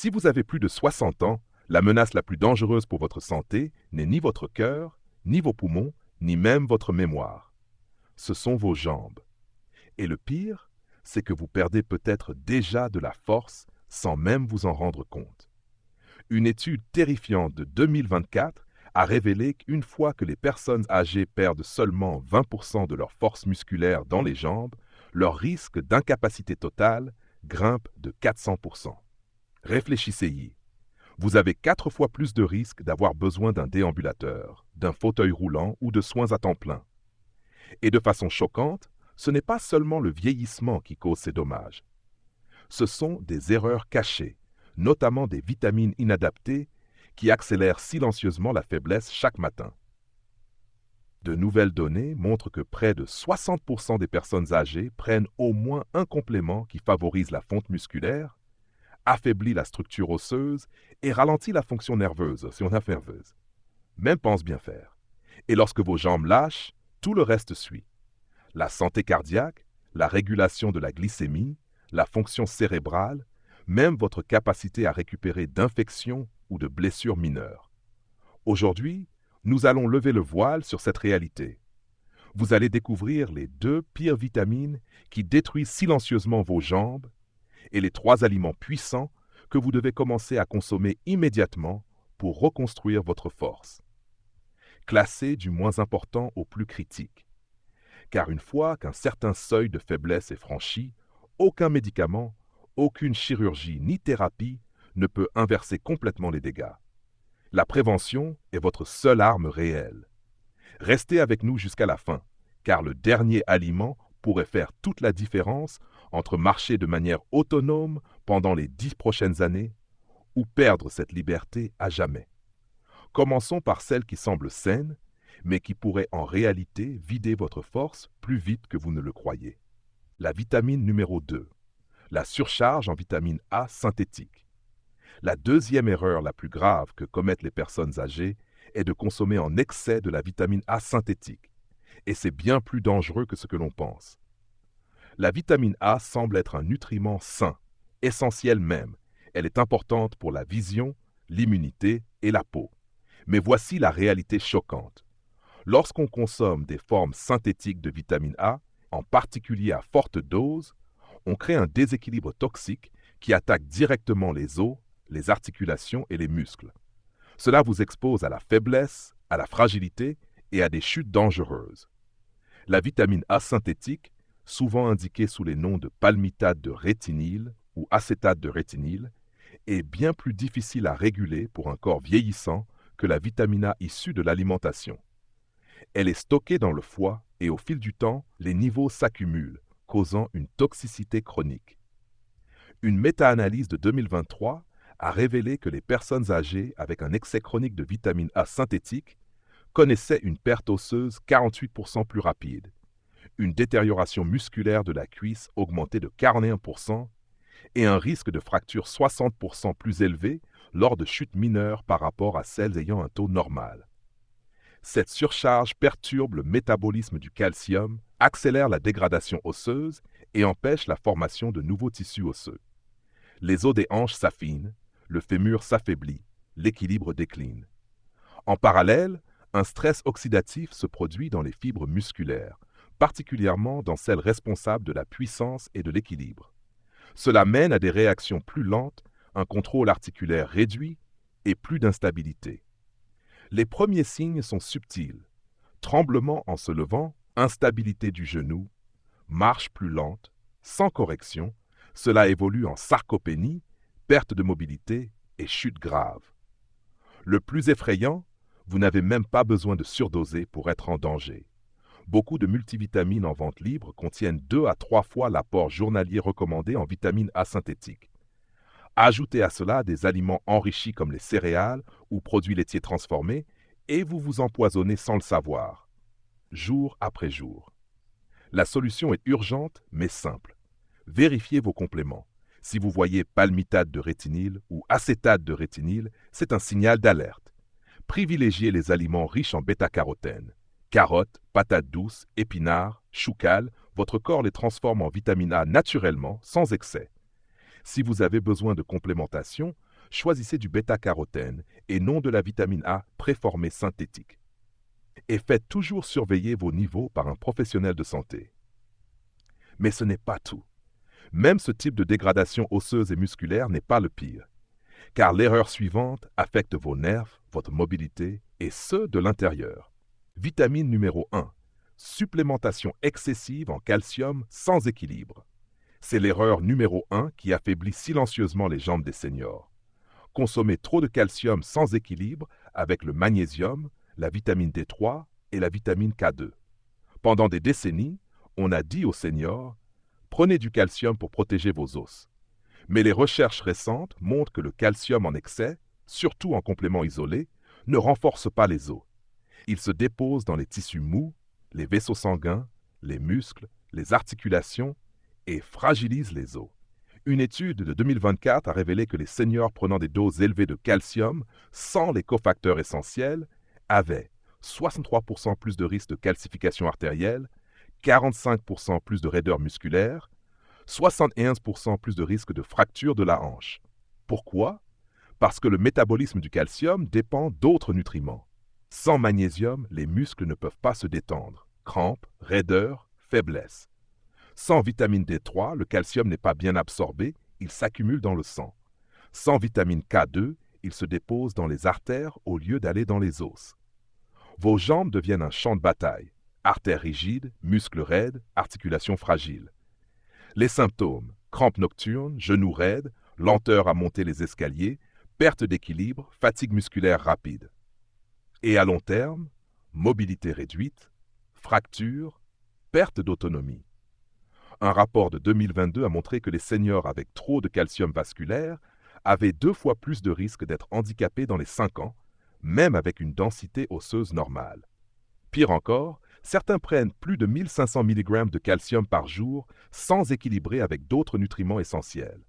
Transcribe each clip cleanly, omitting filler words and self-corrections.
Si vous avez plus de 60 ans, la menace la plus dangereuse pour votre santé n'est ni votre cœur, ni vos poumons, ni même votre mémoire. Ce sont vos jambes. Et le pire, c'est que vous perdez peut-être déjà de la force sans même vous en rendre compte. Une étude terrifiante de 2024 a révélé qu'une fois que les personnes âgées perdent seulement 20% de leur force musculaire dans les jambes, leur risque d'incapacité totale grimpe de 400%. Réfléchissez-y. Vous avez 4 fois plus de risques d'avoir besoin d'un déambulateur, d'un fauteuil roulant ou de soins à temps plein. Et de façon choquante, ce n'est pas seulement le vieillissement qui cause ces dommages. Ce sont des erreurs cachées, notamment des vitamines inadaptées, qui accélèrent silencieusement la faiblesse chaque matin. De nouvelles données montrent que près de 60% des personnes âgées prennent au moins un complément qui favorise la fonte musculaire, affaiblit la structure osseuse et ralentit la fonction nerveuse si on est nerveuse. Même pense bien faire. Et lorsque vos jambes lâchent, tout le reste suit. La santé cardiaque, la régulation de la glycémie, la fonction cérébrale, même votre capacité à récupérer d'infections ou de blessures mineures. Aujourd'hui, nous allons lever le voile sur cette réalité. Vous allez découvrir les 2 pires vitamines qui détruisent silencieusement vos jambes et les 3 aliments puissants que vous devez commencer à consommer immédiatement pour reconstruire votre force. Classez du moins important au plus critique. Car une fois qu'un certain seuil de faiblesse est franchi, aucun médicament, aucune chirurgie ni thérapie ne peut inverser complètement les dégâts. La prévention est votre seule arme réelle. Restez avec nous jusqu'à la fin, car le dernier aliment pourrait faire toute la différence entre marcher de manière autonome pendant les 10 prochaines années ou perdre cette liberté à jamais. Commençons par celle qui semble saine, mais qui pourrait en réalité vider votre force plus vite que vous ne le croyez. La vitamine numéro 2, la surcharge en vitamine A synthétique. La deuxième erreur la plus grave que commettent les personnes âgées est de consommer en excès de la vitamine A synthétique, et c'est bien plus dangereux que ce que l'on pense. La vitamine A semble être un nutriment sain, essentiel même. Elle est importante pour la vision, l'immunité et la peau. Mais voici la réalité choquante. Lorsqu'on consomme des formes synthétiques de vitamine A, en particulier à forte dose, on crée un déséquilibre toxique qui attaque directement les os, les articulations et les muscles. Cela vous expose à la faiblesse, à la fragilité et à des chutes dangereuses. La vitamine A synthétique, souvent indiquée sous les noms de palmitate de rétinyle ou acétate de rétinyle, est bien plus difficile à réguler pour un corps vieillissant que la vitamine A issue de l'alimentation. Elle est stockée dans le foie et au fil du temps, les niveaux s'accumulent, causant une toxicité chronique. Une méta-analyse de 2023 a révélé que les personnes âgées avec un excès chronique de vitamine A synthétique connaissaient une perte osseuse 48% plus rapide, une détérioration musculaire de la cuisse augmentée de 41% et un risque de fracture 60% plus élevé lors de chutes mineures par rapport à celles ayant un taux normal. Cette surcharge perturbe le métabolisme du calcium, accélère la dégradation osseuse et empêche la formation de nouveaux tissus osseux. Les os des hanches s'affinent, le fémur s'affaiblit, l'équilibre décline. En parallèle, un stress oxydatif se produit dans les fibres musculaires, particulièrement dans celles responsables de la puissance et de l'équilibre. Cela mène à des réactions plus lentes, un contrôle articulaire réduit et plus d'instabilité. Les premiers signes sont subtils. Tremblement en se levant, instabilité du genou, marche plus lente, sans correction, cela évolue en sarcopénie, perte de mobilité et chute grave. Le plus effrayant, vous n'avez même pas besoin de surdoser pour être en danger. Beaucoup de multivitamines en vente libre contiennent 2 à 3 fois l'apport journalier recommandé en vitamine A synthétique. Ajoutez à cela des aliments enrichis comme les céréales ou produits laitiers transformés et vous vous empoisonnez sans le savoir, jour après jour. La solution est urgente mais simple. Vérifiez vos compléments. Si vous voyez palmitate de rétinyle ou acétate de rétinyle, c'est un signal d'alerte. Privilégiez les aliments riches en bêta-carotène. Carottes, patates douces, épinards, choucals, votre corps les transforme en vitamine A naturellement, sans excès. Si vous avez besoin de complémentation, choisissez du bêta-carotène et non de la vitamine A préformée synthétique. Et faites toujours surveiller vos niveaux par un professionnel de santé. Mais ce n'est pas tout. Même ce type de dégradation osseuse et musculaire n'est pas le pire, car l'erreur suivante affecte vos nerfs, votre mobilité et ceux de l'intérieur. Vitamine numéro 1. Supplémentation excessive en calcium sans équilibre. C'est l'erreur numéro 1 qui affaiblit silencieusement les jambes des seniors. Consommer trop de calcium sans équilibre avec le magnésium, la vitamine D3 et la vitamine K2. Pendant des décennies, on a dit aux seniors « Prenez du calcium pour protéger vos os ». Mais les recherches récentes montrent que le calcium en excès, surtout en complément isolé, ne renforce pas les os. Il se dépose dans les tissus mous, les vaisseaux sanguins, les muscles, les articulations et fragilise les os. Une étude de 2024 a révélé que les seniors prenant des doses élevées de calcium sans les cofacteurs essentiels avaient 63% plus de risque de calcification artérielle, 45% plus de raideur musculaire, 71% plus de risque de fracture de la hanche. Pourquoi? Parce que le métabolisme du calcium dépend d'autres nutriments. Sans magnésium, les muscles ne peuvent pas se détendre. Crampes, raideur, faiblesse. Sans vitamine D3, le calcium n'est pas bien absorbé, il s'accumule dans le sang. Sans vitamine K2, il se dépose dans les artères au lieu d'aller dans les os. Vos jambes deviennent un champ de bataille. Artères rigides, muscles raides, articulations fragiles. Les symptômes: crampes nocturnes, genoux raides, lenteur à monter les escaliers, perte d'équilibre, fatigue musculaire rapide. Et à long terme, mobilité réduite, fractures, perte d'autonomie. Un rapport de 2022 a montré que les seniors avec trop de calcium vasculaire avaient 2 fois plus de risques d'être handicapés dans les 5 ans, même avec une densité osseuse normale. Pire encore, certains prennent plus de 1500 mg de calcium par jour sans équilibrer avec d'autres nutriments essentiels.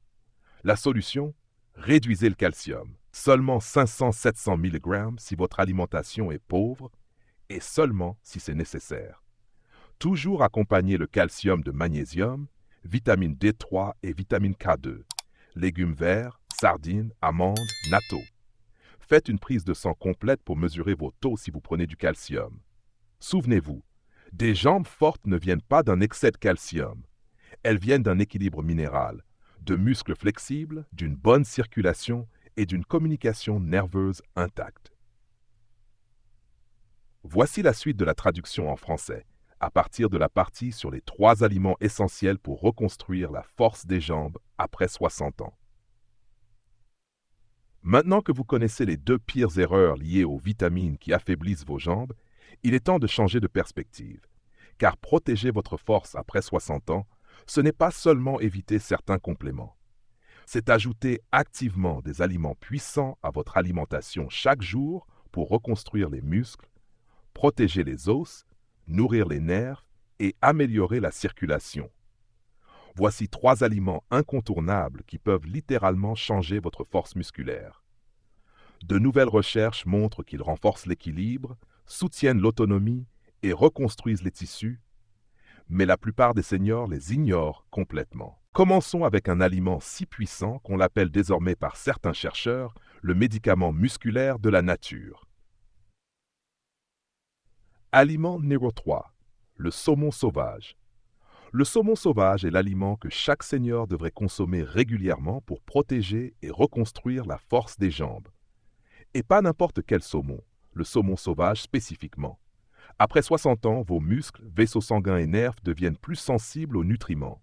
La solution? Réduisez le calcium. Seulement 500-700 mg si votre alimentation est pauvre et seulement si c'est nécessaire. Toujours accompagner le calcium de magnésium, vitamine D3 et vitamine K2, légumes verts, sardines, amandes, natto. Faites une prise de sang complète pour mesurer vos taux si vous prenez du calcium. Souvenez-vous, des jambes fortes ne viennent pas d'un excès de calcium. Elles viennent d'un équilibre minéral, de muscles flexibles, d'une bonne circulation et d'une communication nerveuse intacte. Voici la suite de la traduction en français, à partir de la partie sur les 3 aliments essentiels pour reconstruire la force des jambes après 60 ans. Maintenant que vous connaissez les 2 pires erreurs liées aux vitamines qui affaiblissent vos jambes, il est temps de changer de perspective. Car protéger votre force après 60 ans, ce n'est pas seulement éviter certains compléments. C'est ajouter activement des aliments puissants à votre alimentation chaque jour pour reconstruire les muscles, protéger les os, nourrir les nerfs et améliorer la circulation. Voici 3 aliments incontournables qui peuvent littéralement changer votre force musculaire. De nouvelles recherches montrent qu'ils renforcent l'équilibre, soutiennent l'autonomie et reconstruisent les tissus, mais la plupart des seniors les ignorent complètement. Commençons avec un aliment si puissant qu'on l'appelle désormais par certains chercheurs le médicament musculaire de la nature. Aliment numéro 3. Le saumon sauvage. Le saumon sauvage est l'aliment que chaque senior devrait consommer régulièrement pour protéger et reconstruire la force des jambes. Et pas n'importe quel saumon, le saumon sauvage spécifiquement. Après 60 ans, vos muscles, vaisseaux sanguins et nerfs deviennent plus sensibles aux nutriments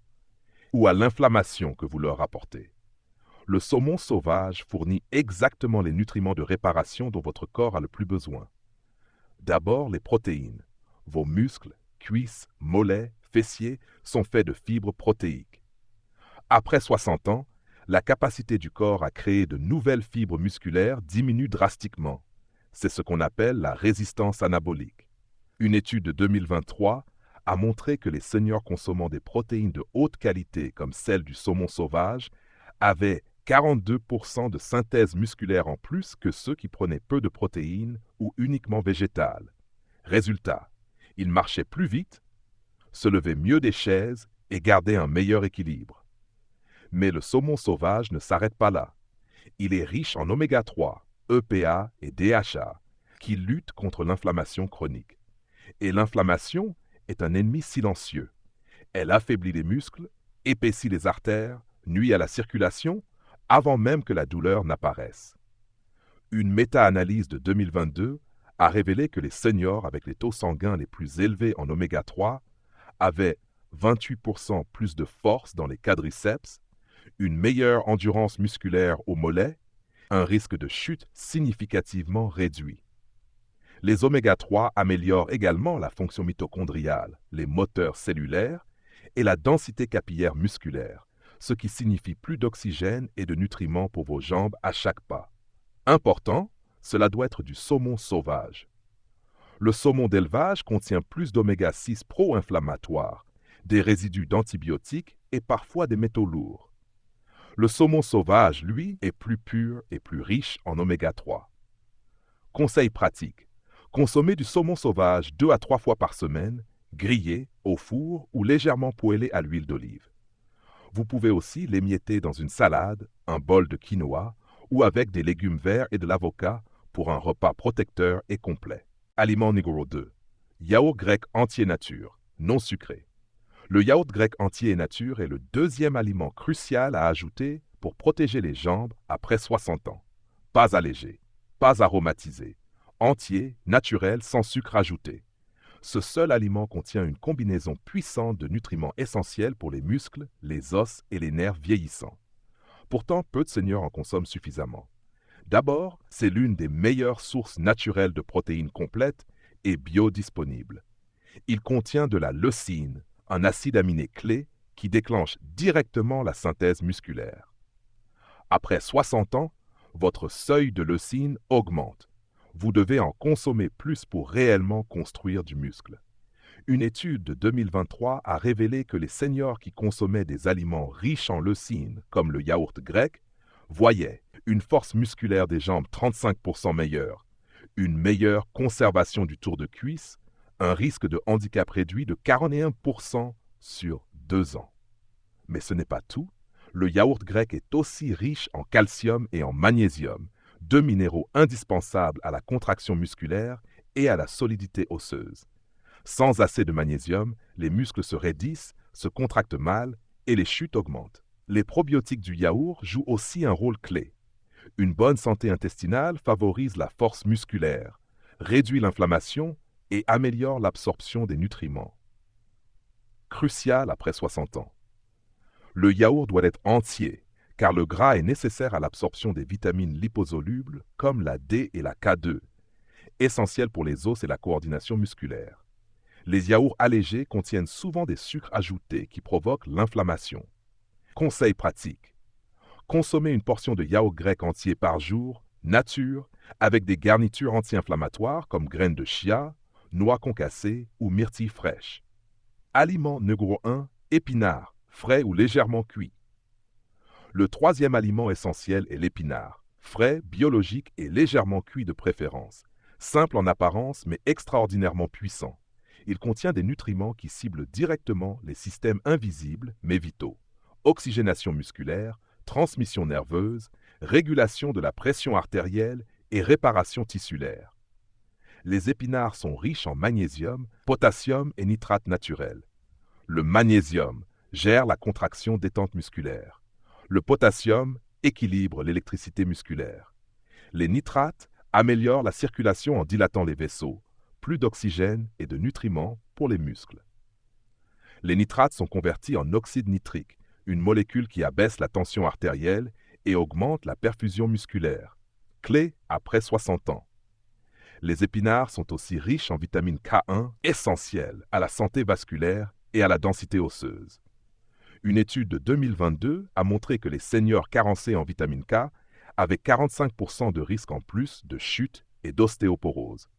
ou à l'inflammation que vous leur apportez. Le saumon sauvage fournit exactement les nutriments de réparation dont votre corps a le plus besoin. D'abord, les protéines. Vos muscles, cuisses, mollets, fessiers sont faits de fibres protéiques. Après 60 ans, la capacité du corps à créer de nouvelles fibres musculaires diminue drastiquement. C'est ce qu'on appelle la résistance anabolique. Une étude de 2023 a montré que les seniors consommant des protéines de haute qualité comme celles du saumon sauvage avaient 42% de synthèse musculaire en plus que ceux qui prenaient peu de protéines ou uniquement végétales. Résultat, ils marchaient plus vite, se levaient mieux des chaises et gardaient un meilleur équilibre. Mais le saumon sauvage ne s'arrête pas là. Il est riche en oméga 3, EPA et DHA, qui luttent contre l'inflammation chronique. Et l'inflammation est un ennemi silencieux. Elle affaiblit les muscles, épaissit les artères, nuit à la circulation, avant même que la douleur n'apparaisse. Une méta-analyse de 2022 a révélé que les seniors avec les taux sanguins les plus élevés en oméga 3 avaient 28% plus de force dans les quadriceps, une meilleure endurance musculaire aux mollets, un risque de chute significativement réduit. Les oméga 3 améliorent également la fonction mitochondriale, les moteurs cellulaires et la densité capillaire musculaire, ce qui signifie plus d'oxygène et de nutriments pour vos jambes à chaque pas. Important, cela doit être du saumon sauvage. Le saumon d'élevage contient plus d'oméga 6 pro-inflammatoires, des résidus d'antibiotiques et parfois des métaux lourds. Le saumon sauvage, lui, est plus pur et plus riche en oméga 3. Conseil pratique. Consommez du saumon sauvage 2 à 3 fois par semaine, grillé, au four ou légèrement poêlé à l'huile d'olive. Vous pouvez aussi l'émietter dans une salade, un bol de quinoa ou avec des légumes verts et de l'avocat pour un repas protecteur et complet. Aliment numéro 2. Yaourt grec entier nature, non sucré. Le yaourt grec entier nature est le deuxième aliment crucial à ajouter pour protéger les jambes après 60 ans. Pas allégé, pas aromatisé, entier, naturel, sans sucre ajouté. Ce seul aliment contient une combinaison puissante de nutriments essentiels pour les muscles, les os et les nerfs vieillissants. Pourtant, peu de seniors en consomment suffisamment. D'abord, c'est l'une des meilleures sources naturelles de protéines complètes et biodisponibles. Il contient de la leucine, un acide aminé clé qui déclenche directement la synthèse musculaire. Après 60 ans, votre seuil de leucine augmente. Vous devez en consommer plus pour réellement construire du muscle. Une étude de 2023 a révélé que les seniors qui consommaient des aliments riches en leucine, comme le yaourt grec, voyaient une force musculaire des jambes 35% meilleure, une meilleure conservation du tour de cuisse, un risque de handicap réduit de 41% sur 2 ans. Mais ce n'est pas tout. Le yaourt grec est aussi riche en calcium et en magnésium, 2 minéraux indispensables à la contraction musculaire et à la solidité osseuse. Sans assez de magnésium, les muscles se raidissent, se contractent mal et les chutes augmentent. Les probiotiques du yaourt jouent aussi un rôle clé. Une bonne santé intestinale favorise la force musculaire, réduit l'inflammation et améliore l'absorption des nutriments. Crucial après 60 ans. Le yaourt doit être entier, car le gras est nécessaire à l'absorption des vitamines liposolubles comme la D et la K2, essentielles pour les os et la coordination musculaire. Les yaourts allégés contiennent souvent des sucres ajoutés qui provoquent l'inflammation. Conseil pratique. Consommez une portion de yaourt grec entier par jour, nature, avec des garnitures anti-inflammatoires comme graines de chia, noix concassées ou myrtilles fraîches. Aliment numéro 1, épinards, frais ou légèrement cuits. Le troisième aliment essentiel est l'épinard, frais, biologique et légèrement cuit de préférence. Simple en apparence mais extraordinairement puissant. Il contient des nutriments qui ciblent directement les systèmes invisibles mais vitaux. Oxygénation musculaire, transmission nerveuse, régulation de la pression artérielle et réparation tissulaire. Les épinards sont riches en magnésium, potassium et nitrate naturels. Le magnésium gère la contraction détente musculaire. Le potassium équilibre l'électricité musculaire. Les nitrates améliorent la circulation en dilatant les vaisseaux, plus d'oxygène et de nutriments pour les muscles. Les nitrates sont convertis en oxyde nitrique, une molécule qui abaisse la tension artérielle et augmente la perfusion musculaire, clé après 60 ans. Les épinards sont aussi riches en vitamine K1, essentielle à la santé vasculaire et à la densité osseuse. Une étude de 2022 a montré que les seniors carencés en vitamine K avaient 45% de risque en plus de chute et d'ostéoporose.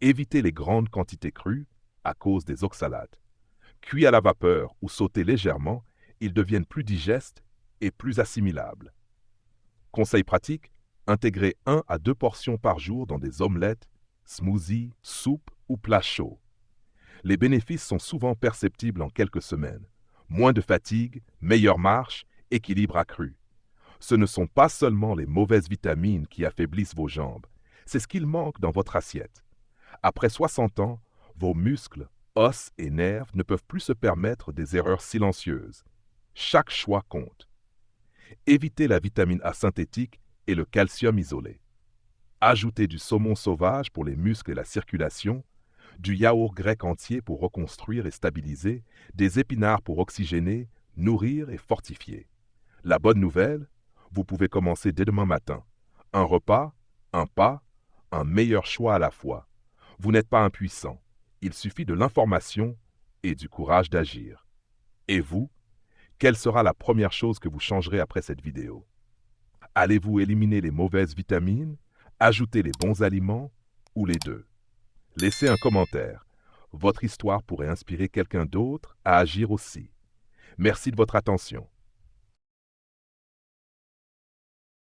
Évitez les grandes quantités crues à cause des oxalates. Cuits à la vapeur ou sautés légèrement, ils deviennent plus digestes et plus assimilables. Conseil pratique, intégrez 1 à 2 portions par jour dans des omelettes, smoothies, soupes ou plats chauds. Les bénéfices sont souvent perceptibles en quelques semaines. Moins de fatigue, meilleure marche, équilibre accru. Ce ne sont pas seulement les mauvaises vitamines qui affaiblissent vos jambes, c'est ce qu'il manque dans votre assiette. Après 60 ans, vos muscles, os et nerfs ne peuvent plus se permettre des erreurs silencieuses. Chaque choix compte. Évitez la vitamine A synthétique et le calcium isolé. Ajoutez du saumon sauvage pour les muscles et la circulation, du yaourt grec entier pour reconstruire et stabiliser, des épinards pour oxygéner, nourrir et fortifier. La bonne nouvelle, vous pouvez commencer dès demain matin. Un repas, un pas, un meilleur choix à la fois. Vous n'êtes pas impuissant. Il suffit de l'information et du courage d'agir. Et vous, quelle sera la première chose que vous changerez après cette vidéo? Allez-vous éliminer les mauvaises vitamines, ajouter les bons aliments ou les deux? Laissez un commentaire. Votre histoire pourrait inspirer quelqu'un d'autre à agir aussi. Merci de votre attention.